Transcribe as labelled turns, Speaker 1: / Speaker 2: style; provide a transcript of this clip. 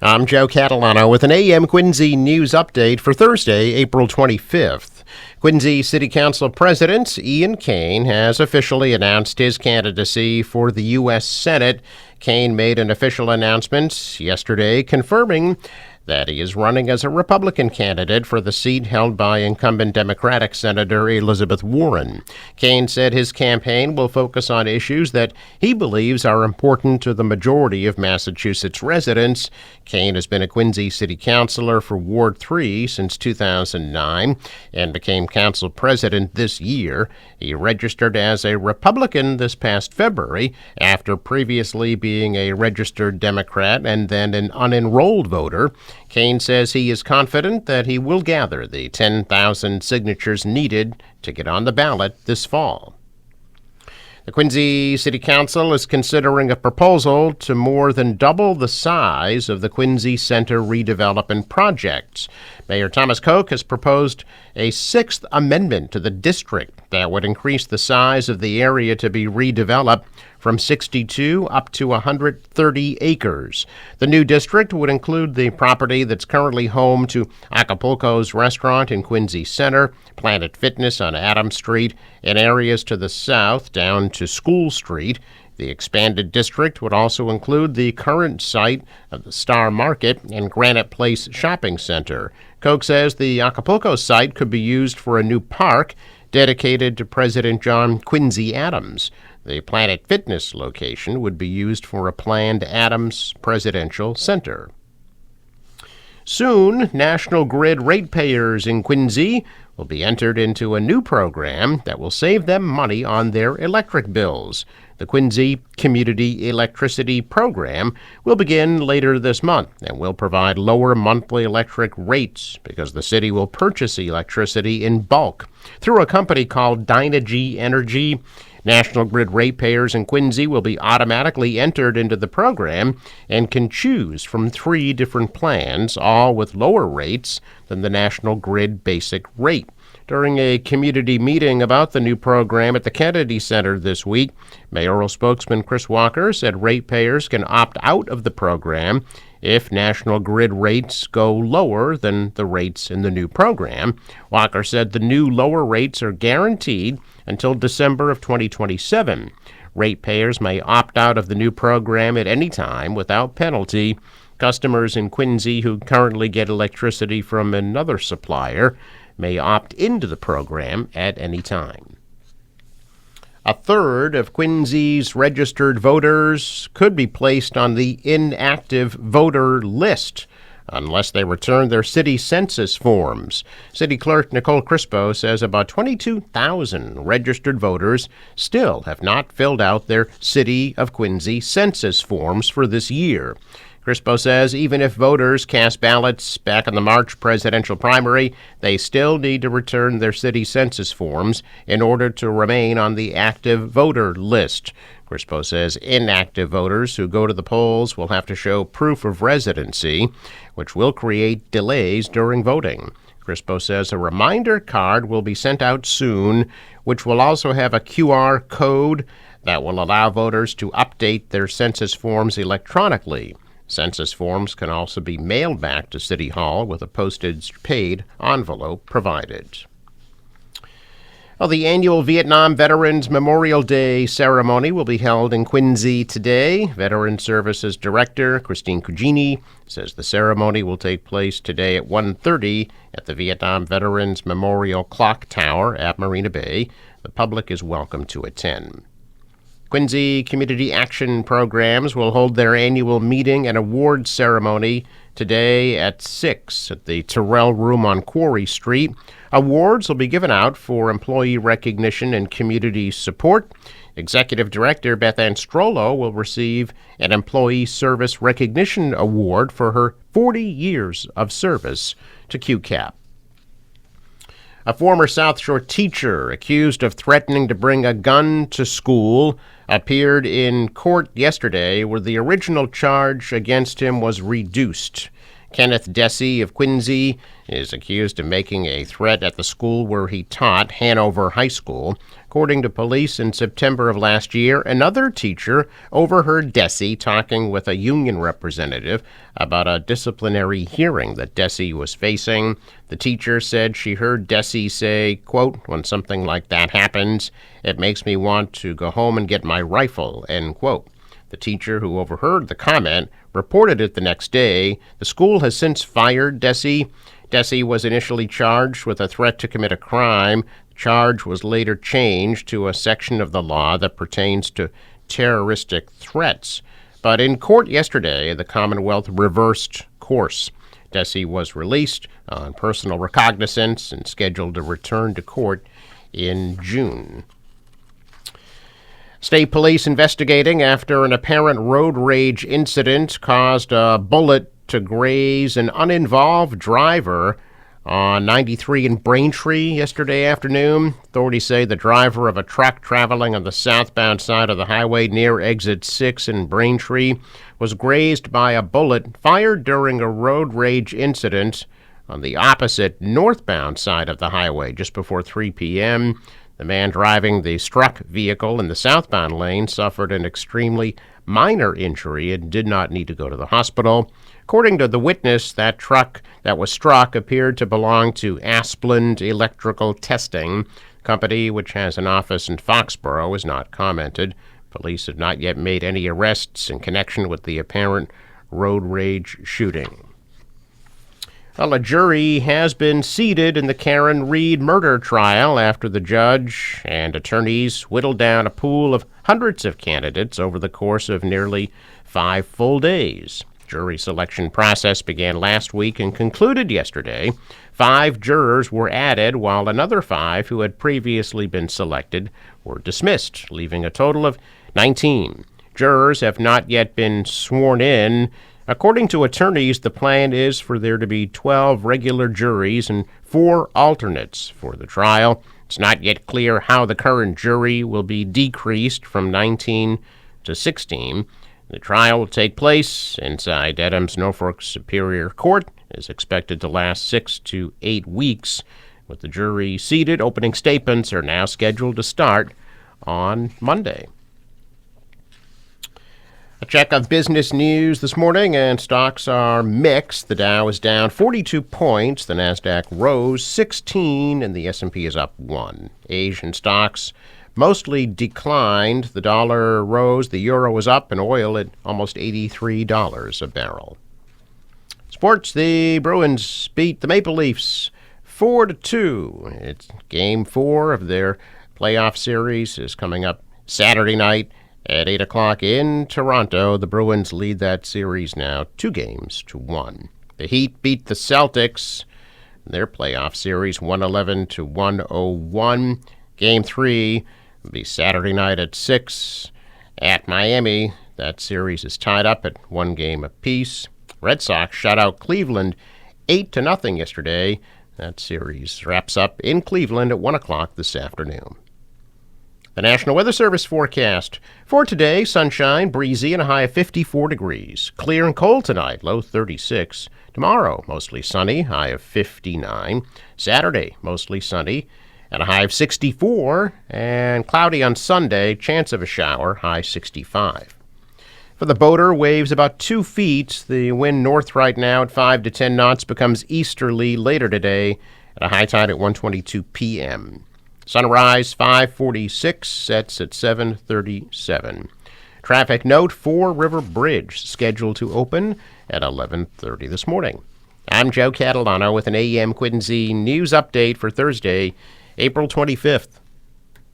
Speaker 1: I'm Joe Catalano with an AM Quincy news update for Thursday, April 25th. Quincy City Council President Ian Kane has officially announced his candidacy for the U.S. Senate. Kane made an official announcement yesterday confirming that he is running as a Republican candidate for the seat held by incumbent Democratic Senator Elizabeth Warren. Kane said his campaign will focus on issues that he believes are important to the majority of Massachusetts residents. Kane has been a Quincy City Councilor for Ward 3 since 2009 and became council president this year. He registered as a Republican this past February after previously being a registered Democrat and then an unenrolled voter. Kane says he is confident that he will gather the 10,000 signatures needed to get on the ballot this fall. The Quincy City Council is considering a proposal to more than double the size of the Quincy Center redevelopment project. Mayor Thomas Koch has proposed a sixth amendment to the district that would increase the size of the area to be redeveloped from 62 up to 130 acres. The new district would include the property that's currently home to Acapulco's restaurant in Quincy Center, Planet Fitness on Adams Street, and areas to the south down to School Street. The expanded district would also include the current site of the Star Market and Granite Place Shopping Center. Koch says the Acapulco site could be used for a new park dedicated to President John Quincy Adams. The Planet Fitness location would be used for a planned Adams Presidential Center. Soon, National Grid ratepayers in Quincy will be entered into a new program that will save them money on their electric bills. The Quincy Community Electricity Program will begin later this month and will provide lower monthly electric rates because the city will purchase electricity in bulk through a company called Dynegy Energy. National Grid ratepayers in Quincy will be automatically entered into the program and can choose from 3 different plans, all with lower rates than the National Grid basic rate. During a community meeting about the new program at the Kennedy Center this week, mayoral spokesman Chris Walker said ratepayers can opt out of the program if National Grid rates go lower than the rates in the new program. Walker said the new lower rates are guaranteed until December of 2027. Ratepayers may opt out of the new program at any time without penalty. Customers in Quincy who currently get electricity from another supplier may opt into the program at any time. A third of Quincy's registered voters could be placed on the inactive voter list unless they return their city census forms. City Clerk Nicole Crispo says about 22,000 registered voters still have not filled out their City of Quincy census forms for this year. Crispo says even if voters cast ballots back in the March presidential primary, they still need to return their city census forms in order to remain on the active voter list. Crispo says inactive voters who go to the polls will have to show proof of residency, which will create delays during voting. Crispo says a reminder card will be sent out soon, which will also have a QR code that will allow voters to update their census forms electronically. Census forms can also be mailed back to City Hall with a postage-paid envelope provided. Well, the annual Vietnam Veterans Memorial Day ceremony will be held in Quincy today. Veteran Services Director Christine Cugini says the ceremony will take place today at 1:30 at the Vietnam Veterans Memorial Clock Tower at Marina Bay. The public is welcome to attend. Quincy Community Action Programs will hold their annual meeting and awards ceremony today at 6 at the Terrell Room on Quarry Street. Awards will be given out for employee recognition and community support. Executive Director Beth Ann Strollo will receive an Employee Service Recognition Award for her 40 years of service to QCAP. A former South Shore teacher accused of threatening to bring a gun to school appeared in court yesterday where the original charge against him was reduced. Kenneth Dessy of Quincy is accused of making a threat at the school where he taught, Hanover High School. According to police, in September of last year, another teacher overheard Desi talking with a union representative about a disciplinary hearing that Desi was facing. The teacher said she heard Desi say, quote, "When something like that happens, it makes me want to go home and get my rifle," end quote. The teacher who overheard the comment reported it the next day. The school has since fired Desi. Desi was initially charged with a threat to commit a crime. The charge was later changed to a section of the law that pertains to terroristic threats. But in court yesterday, the Commonwealth reversed course. Desi was released on personal recognizance and scheduled to return to court in June. State police investigating after an apparent road rage incident caused a bullet to graze an uninvolved driver on 93 in Braintree yesterday afternoon. Authorities say the driver of a truck traveling on the southbound side of the highway near Exit 6 in Braintree was grazed by a bullet fired during a road rage incident on the opposite northbound side of the highway just before 3 p.m. The man driving the struck vehicle in the southbound lane suffered an extremely minor injury and did not need to go to the hospital. According to the witness, that truck that was struck appeared to belong to Asplund Electrical Testing Company, which has an office in Foxborough, has not commented. Police have not yet made any arrests in connection with the apparent road rage shooting. Well, a jury has been seated in the Karen Read murder trial after the judge and attorneys whittled down a pool of hundreds of candidates over the course of nearly 5 full days. Jury selection process began last week and concluded yesterday. 5 jurors were added, while another 5 who had previously been selected were dismissed, leaving a total of 19. Jurors have not yet been sworn in. According to attorneys, the plan is for there to be 12 regular juries and 4 alternates for the trial. It's not yet clear how the current jury will be decreased from 19 to 16. The trial will take place inside Dedham's Norfolk Superior Court. It is expected to last 6 to 8 weeks. With the jury seated, opening statements are now scheduled to start on Monday. A check of business news this morning, and stocks are mixed. The Dow is down 42 points, the Nasdaq rose 16, and the S&P is up 1. Asian stocks mostly declined. The dollar rose, the euro was up, and oil at almost $83 a barrel. Sports, the Bruins beat the Maple Leafs 4-2. It's game 4 of their playoff series is coming up Saturday night at 8 o'clock in Toronto. The Bruins lead that series now 2-1. The Heat beat the Celtics in their playoff series 111-101. Game 3 will be Saturday night at 6 at Miami. That series is tied up at 1 game apiece. Red Sox shut out Cleveland 8-0 yesterday. That series wraps up in Cleveland at 1 o'clock this afternoon. The National Weather Service forecast. For today, sunshine, breezy, and a high of 54 degrees. Clear and cold tonight, low 36. Tomorrow, mostly sunny, high of 59. Saturday, mostly sunny, and a high of 64. And cloudy on Sunday, chance of a shower, high 65. For the boater, waves about 2 feet. The wind north right now at 5 to 10 knots becomes easterly later today at a high tide at 1:22 p.m. Sunrise 5:46, sets at 7:37. Traffic note, Fore River Bridge scheduled to open at 11:30 this morning. I'm Joe Catalano with an AM Quincy news update for Thursday, April 25th.